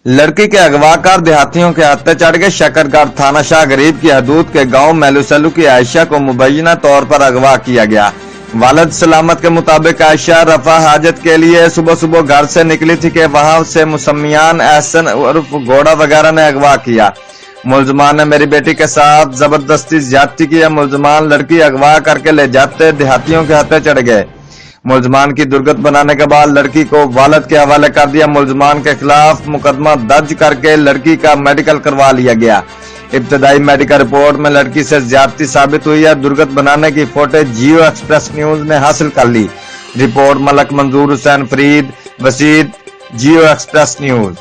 लड़की के अगवाकार देहातियों के हत्थे चढ़ गए। शकरगढ़ थाना शाह गरीब की हदूद के गांव मेलुसलू की आयशा को मुबैना तौर पर अगवा किया गया। वालिद सलामत के मुताबिक आयशा रफा हाजत के लिए सुबह सुबह घर से निकली थी कि वहां से मुसम्मियान एहसन उर्फ घोड़ा वगैरह ने अगवा किया। मुलजमान ने मेरी बेटी के साथ जबरदस्ती ज्यादती की। मुलजमान लड़की अगवा करके ले जाते देहातियों के हत्थे चढ़ गए। मुलजमान की दुर्गत बनाने के बाद लड़की को वालिद के हवाले कर दिया। मुलजमान के खिलाफ मुकदमा दर्ज करके लड़की का मेडिकल करवा लिया गया। इब्तदाई मेडिकल रिपोर्ट में लड़की से ज्यादती साबित हुई है। दुर्गत बनाने की फुटेज जियो एक्सप्रेस न्यूज ने हासिल कर ली। रिपोर्ट मलक मंजूर हुसैन फरीद, वसीद, जियो एक्सप्रेस न्यूज।